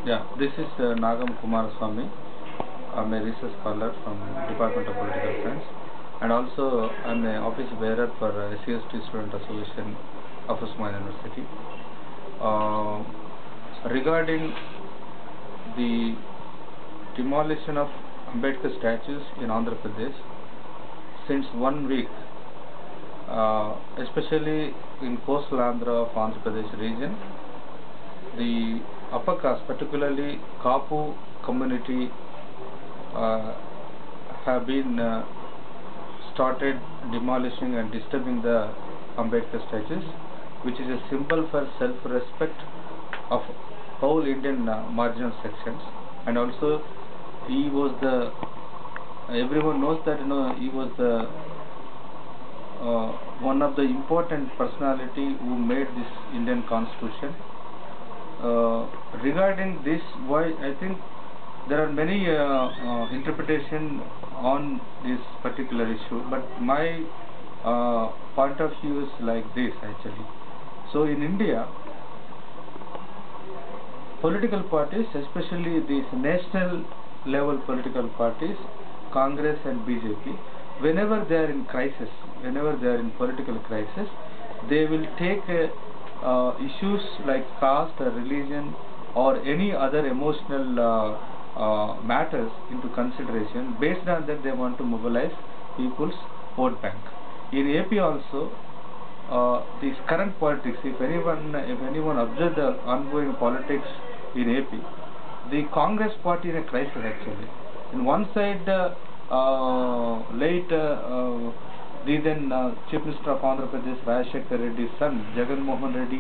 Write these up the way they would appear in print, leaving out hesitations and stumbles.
Yeah, this is Nagam Kumaraswamy. I'm a research scholar from Department of Political Science, and also I'm an office bearer for SCST Student Association of Osmania University. Uh, Regarding the demolition of Ambedkar statues in Andhra Pradesh, since 1 week, especially in coastal Andhra of Andhra Pradesh region, the upper caste, particularly Kapu community, uh, have been started demolishing and disturbing the Ambedkar statues, which is a symbol for self-respect of whole Indian marginal sections. And also, he was the everyone knows that he was the one of the important personality who made this Indian Constitution. Regarding this, why I think there are many interpretation on this particular issue, but my point of view is like this actually. So in India, political parties, especially these national level political parties, Congress and BJP, whenever they are in crisis, whenever they are in political crisis, they will take issues like caste or religion or any other emotional matters into consideration. Based on that, they want to mobilize people's vote bank. In AP also, this current politics, if anyone observes the ongoing politics in AP, the Congress party in a crisis actually. In one side, the then Chief Minister of Andhra Pradesh, Rajashekar Reddy's son, Jagan Mohan Reddy,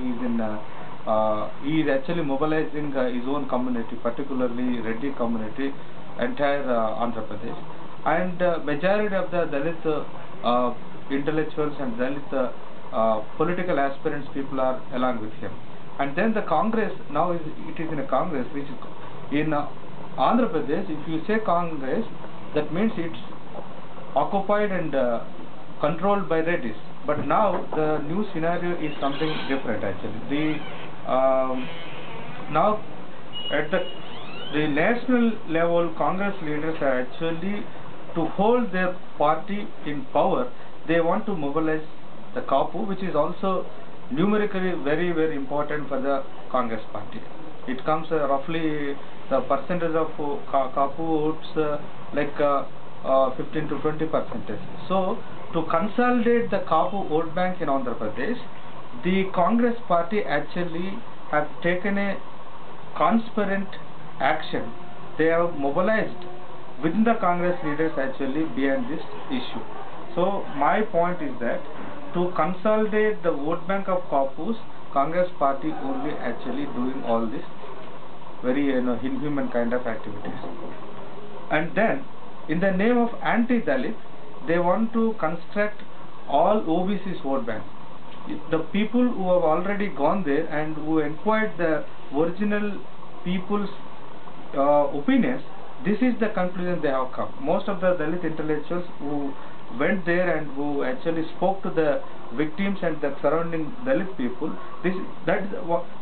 he is actually mobilizing his own community, particularly Reddy community, entire Andhra Pradesh, and majority of the Dalit intellectuals and Dalit political aspirants people are along with him. And then the Congress, now it is in a Congress, which is in Andhra Pradesh. If you say Congress, that means it's occupied and controlled by Reddys. But now the new scenario is something different actually. Now at the national level, Congress leaders are actually, to hold their party in power, they want to mobilize the Kapu, which is also numerically very important for the Congress party. It comes roughly, the percentage of Kapu votes like 15 to 20%. So to consolidate the Kapu vote bank in Andhra Pradesh, the Congress party actually have taken a transparent action. They have mobilized within the Congress leaders actually behind this issue. So my point is that to consolidate the vote bank of Kapus, Congress party only actually doing all this very inhuman kind of activities. And then in the name of anti-Dalit, they want to construct all OBC's vote banks. The people who have already gone there and who inquired the original people's opinions, this is the conclusion they have come. Most of the Dalit intellectuals who went there and who actually spoke to the victims and the surrounding Dalit people,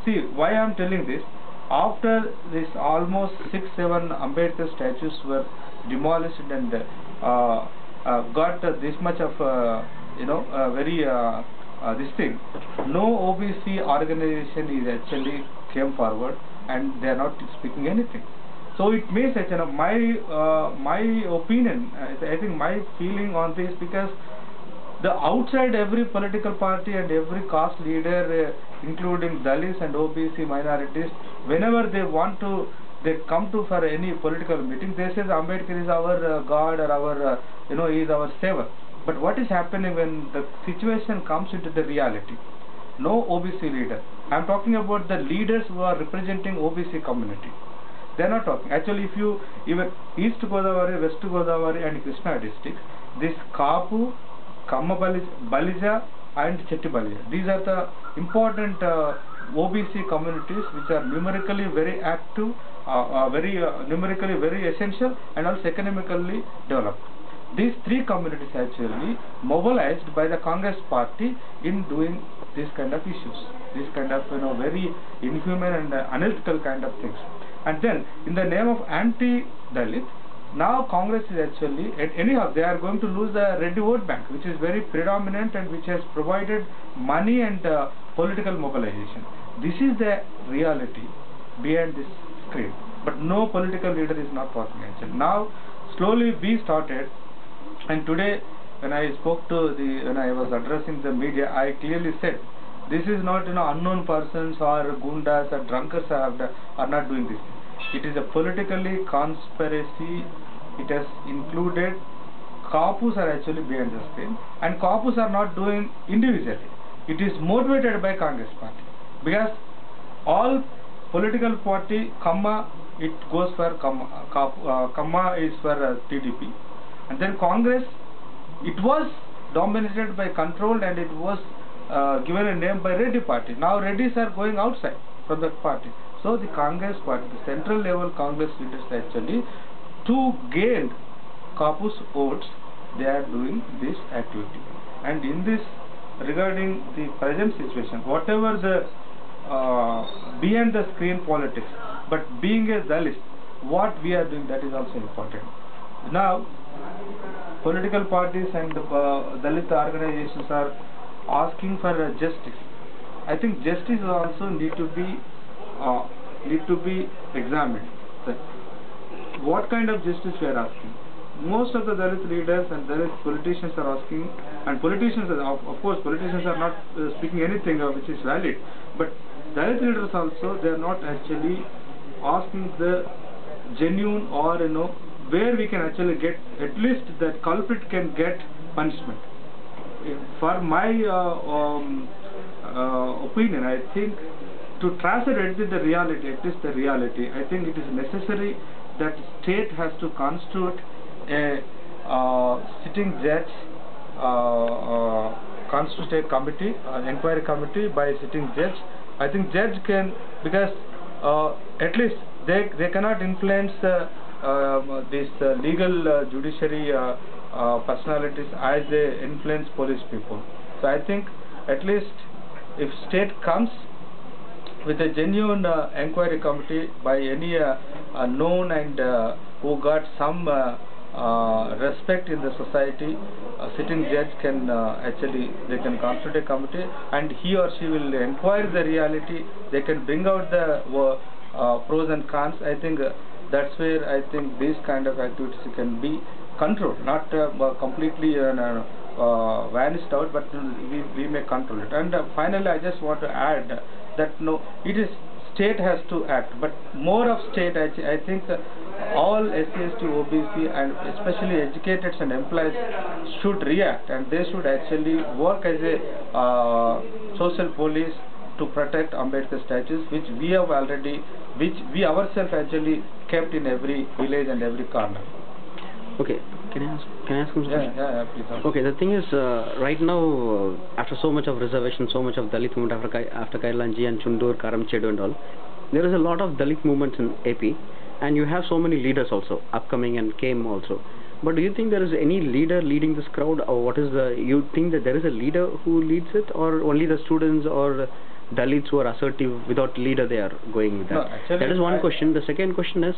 see why I am telling this. After this, almost 6-7 Ambedkar statues were demolished and got this much of very this thing. No OBC organization is actually came forward and they are not speaking anything. So it means that my opinion, I think my feeling on this, because the outside every political party and every caste leader, including Dalits and OBC minorities, whenever they come to for any political meeting, they say Ambedkar is our God or our he is our savior. But what is happening when the situation comes into the reality? No OBC leader. I am talking about the leaders who are representing OBC community. They are not talking. Actually, if you even East Godavari, West Godavari and Krishna districts, this Kapu, Kamma Balija and Chetti Balija, these are the important OBC communities which are numerically very active, numerically very essential and also economically developed. These three communities actually mobilized by the Congress party in doing this kind of issues, this kind of very inhuman and unethical kind of things. And then in the name of anti-Dalit, now Congress is actually, anyhow they are going to lose the Reddy vote bank, which is very predominant and which has provided money and political mobilization. This is the reality behind this screen. But no political leader is not talking actually. Now slowly we started, and today when I spoke to when I was addressing the media, I clearly said this is not unknown persons or gundas or drunkards are not doing this. It is a politically conspiracy. It has included Kapus are actually behind the screen, and Kapus are not doing individually. It is motivated by Congress party, because all political party comma it goes for comma is for TDP, and then Congress it was dominated by controlled, and it was given a name by Reddy party. Now Reddys are going outside from that party. So the Congress party, the central level Congress leaders actually, to gain Kapus votes, they are doing this activity. And in this, regarding the present situation, whatever the behind the screen politics, but being a Dalit, what we are doing, that is also important. Now political parties and Dalit organizations are asking for justice. I think justice also need to be examined. What kind of justice we are asking? Most of the Dalit leaders and Dalit politicians are asking, and politicians are, of course politicians are not speaking anything which is valid, but Dalit leaders also, they are not actually asking the genuine, or where we can actually get, at least that culprit can get punishment. For my opinion, I think to translate the reality, at least the reality, I think it is necessary that state has to constitute a sitting judge, constitute a committee, inquiry committee by sitting judge. I think judge can, because at least they cannot influence this legal judiciary personalities as they influence police people. So I think at least if state comes with a genuine inquiry committee by any known and who got some respect in the society, sitting judge can actually, they can constitute a committee, and he or she will inquire the reality. They can bring out the pros and cons. I think that's where I think these kind of activities can be controlled, not completely vanished out, but we may control it. And finally, I just want to add that it is state has to act, but more of state, I think all SC, ST, OBC and especially educated and employees should react, and they should actually work as a social police to protect Ambedkar statues, which we have already, which we ourselves actually kept in every village and every corner. Okay, can I ask him something? Yeah, please. Okay, the thing is, right now, after so much of reservation, so much of Dalit movement after Kailanji and Chundur, Karamchedu and all, there is a lot of Dalit movements in AP, and you have so many leaders also, upcoming and came also. But do you think there is any leader leading this crowd, or what is you think that there is a leader who leads it, or only the students or Dalits who are assertive without leader they are going with that? No, actually, that is one question. The second question is,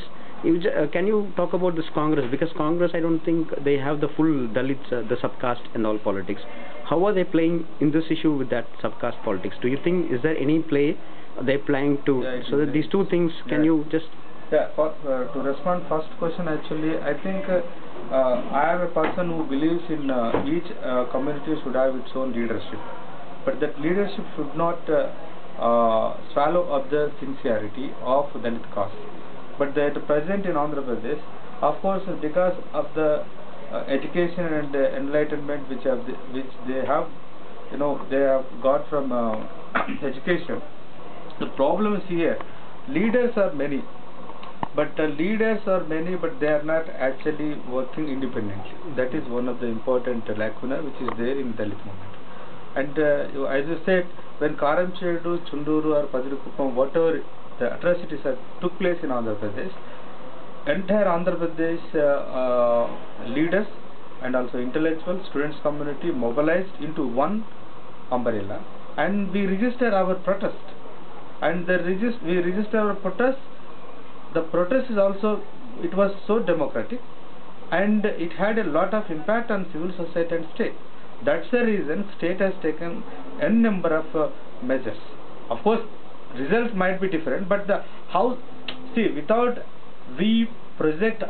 can you talk about this Congress? Because Congress, I don't think they have the full Dalits, the subcaste and all politics. How are they playing in this issue with that subcaste politics? Do you think, is there any play they're playing to, so that these two things, can you just... Yeah, to respond first question, actually, I think I am a person who believes in each community should have its own leadership. But that leadership should not swallow up the sincerity of Dalit caste. But at present in Andhra Pradesh, of course, because of the education and enlightenment which they have, they have got from education. The problem is here, leaders are many, but they are not actually working independently. That is one of the important lacuna which is there in Dalit movement. And as you said, when Karamchedu, Chunduru or Padirikuppam, whatever the atrocities that took place in Andhra Pradesh, entire Andhra Pradesh leaders and also intellectual students community mobilized into one umbrella, and we registered our protest. And we registered our protest the protest is also, it was so democratic, and it had a lot of impact on civil society and state. That's the reason state has taken a number of measures. Of course, results might be different, but the how, see, without we register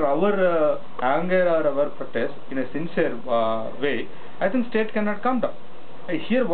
our anger or our protest in a sincere way, I think state cannot come down. Here what